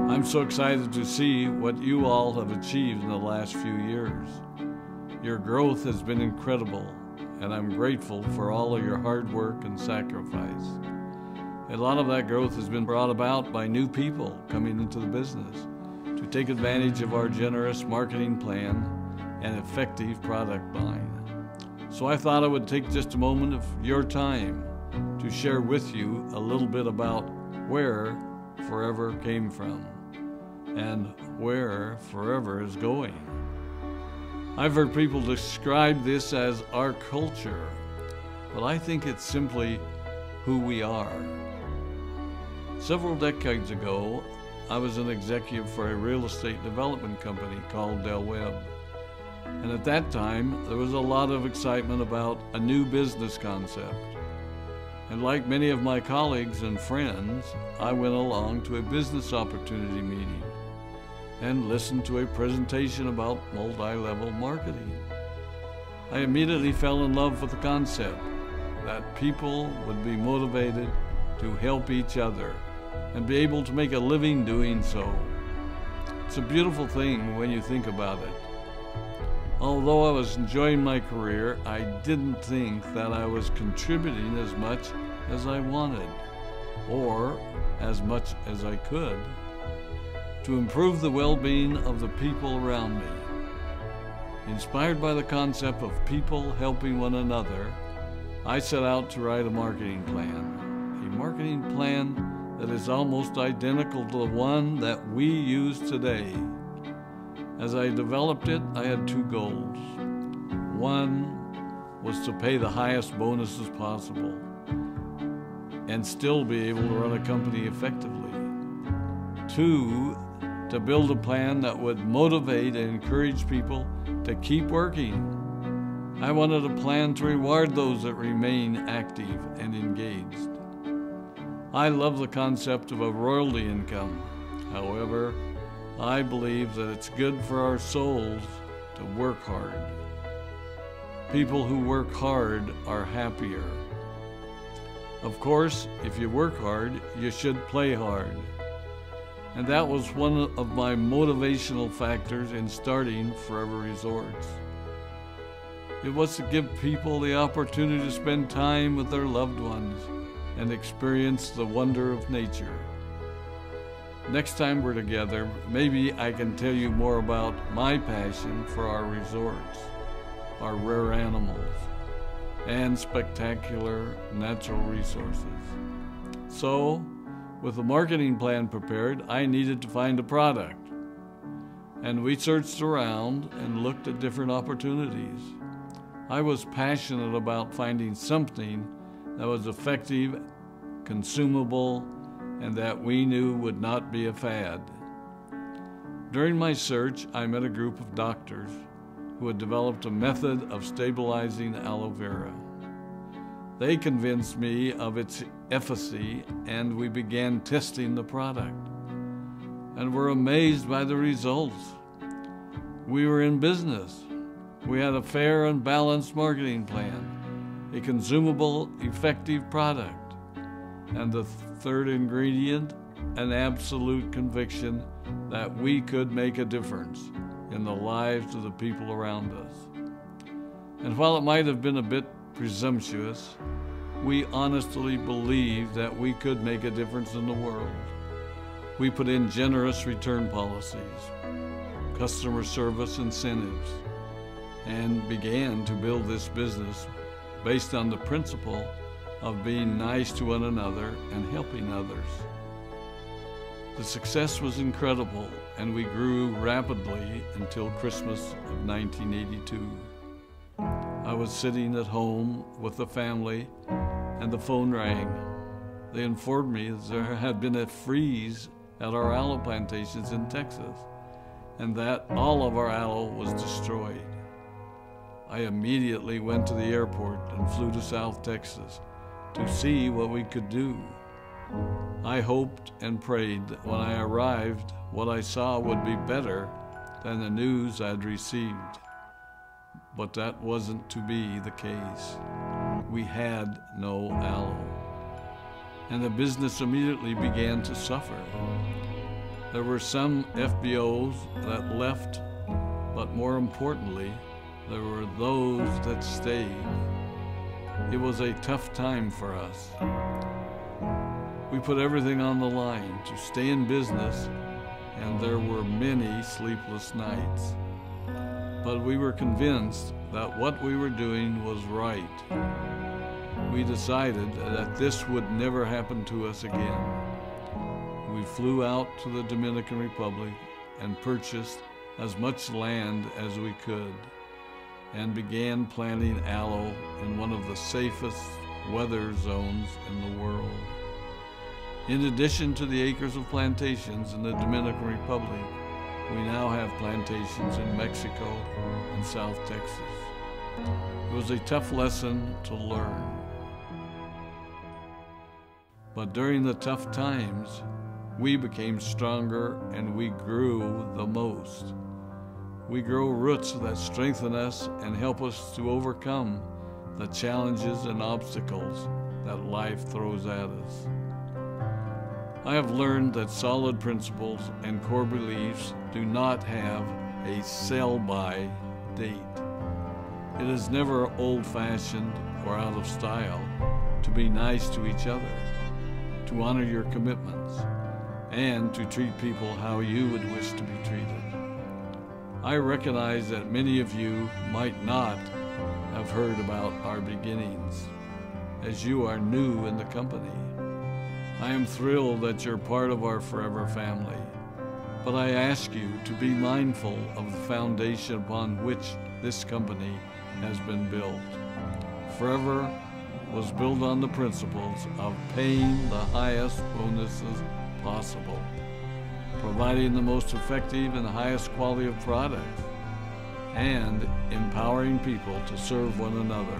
I'm so excited to see what you all have achieved in the last few years. Your growth has been incredible, and I'm grateful for all of your hard work and sacrifice. A lot of that growth has been brought about by new people coming into the business to take advantage of our generous marketing plan and effective product line. So I thought I would take just a moment of your time to share with you a little bit about where Forever came from and where Forever is going. I've heard people describe this as our culture, but I think it's simply who we are. Several decades ago, I was an executive for a real estate development company called Del Webb. And at that time, there was a lot of excitement about a new business concept. And like many of my colleagues and friends, I went along to a business opportunity meeting and listened to a presentation about multi-level marketing. I immediately fell in love with the concept that people would be motivated to help each other and be able to make a living doing so. It's a beautiful thing when you think about it. Although I was enjoying my career, I didn't think that I was contributing as much as I wanted, or as much as I could, to improve the well-being of the people around me. Inspired by the concept of people helping one another, I set out to write a marketing plan that is almost identical to the one that we use today. As I developed it, I had two goals. One was to pay the highest bonuses possible and still be able to run a company effectively. Two, to build a plan that would motivate and encourage people to keep working. I wanted a plan to reward those that remain active and engaged. I love the concept of a royalty income. However, I believe that it's good for our souls to work hard. People who work hard are happier. Of course, if you work hard, you should play hard. And that was one of my motivational factors in starting Forever Resorts. It was to give people the opportunity to spend time with their loved ones and experience the wonder of nature. Next time we're together, maybe I can tell you more about my passion for our resorts, our rare animals, and spectacular natural resources. So, with the marketing plan prepared, I needed to find a product. And we searched around and looked at different opportunities. I was passionate about finding something that was effective, consumable, and that we knew would not be a fad. During my search, I met a group of doctors who had developed a method of stabilizing aloe vera. They convinced me of its efficacy, and we began testing the product, and were amazed by the results. We were in business. We had a fair and balanced marketing plan, a consumable, effective product, and the third ingredient, an absolute conviction that we could make a difference in the lives of the people around us. And while it might have been a bit presumptuous, we honestly believed that we could make a difference in the world. We put in generous return policies, customer service incentives, and began to build this business based on the principle of being nice to one another and helping others. The success was incredible, and we grew rapidly until Christmas of 1982. I was sitting at home with the family, and the phone rang. They informed me that there had been a freeze at our aloe plantations in Texas, and that all of our aloe was destroyed. I immediately went to the airport and flew to South Texas to see what we could do. I hoped and prayed that when I arrived, what I saw would be better than the news I'd received. But that wasn't to be the case. We had no aloe, and the business immediately began to suffer. There were some FBOs that left, but more importantly, there were those that stayed. It was a tough time for us. We put everything on the line to stay in business, and there were many sleepless nights. But we were convinced that what we were doing was right. We decided that this would never happen to us again. We flew out to the Dominican Republic and purchased as much land as we could and began planting aloe in one of the safest weather zones in the world. In addition to the acres of plantations in the Dominican Republic, we now have plantations in Mexico and South Texas. It was a tough lesson to learn. But during the tough times, we became stronger and we grew the most. We grow roots that strengthen us and help us to overcome the challenges and obstacles that life throws at us. I have learned that solid principles and core beliefs do not have a sell-by date. It is never old-fashioned or out of style to be nice to each other, to honor your commitments, and to treat people how you would wish to be treated. I recognize that many of you might not have heard about our beginnings, as you are new in the company. I am thrilled that you're part of our Forever family, but I ask you to be mindful of the foundation upon which this company has been built. Forever was built on the principles of paying the highest bonuses possible, providing the most effective and highest quality of products, and empowering people to serve one another.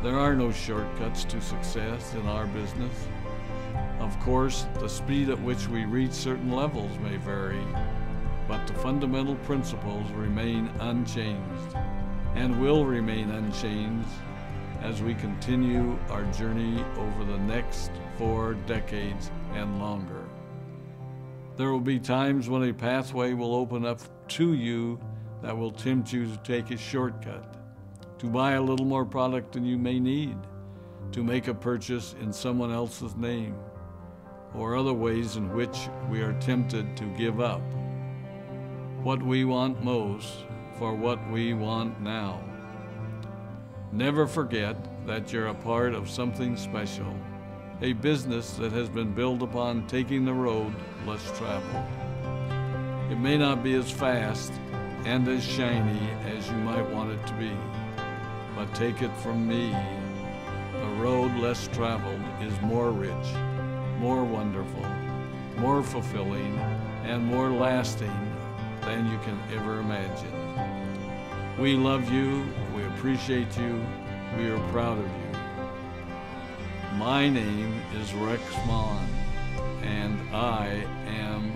There are no shortcuts to success in our business. Of course, the speed at which we reach certain levels may vary, but the fundamental principles remain unchanged and will remain unchanged as we continue our journey over the next 4 decades and longer. There will be times when a pathway will open up to you that will tempt you to take a shortcut, to buy a little more product than you may need, to make a purchase in someone else's name, or other ways in which we are tempted to give up what we want most for what we want now. Never forget that you're a part of something special, a business that has been built upon taking the road less traveled. It may not be as fast and as shiny as you might want it to be, but take it from me, the road less traveled is more rich, more wonderful, more fulfilling, and more lasting than you can ever imagine. We love you, we appreciate you, we are proud of you. My name is Rex Mon, and I am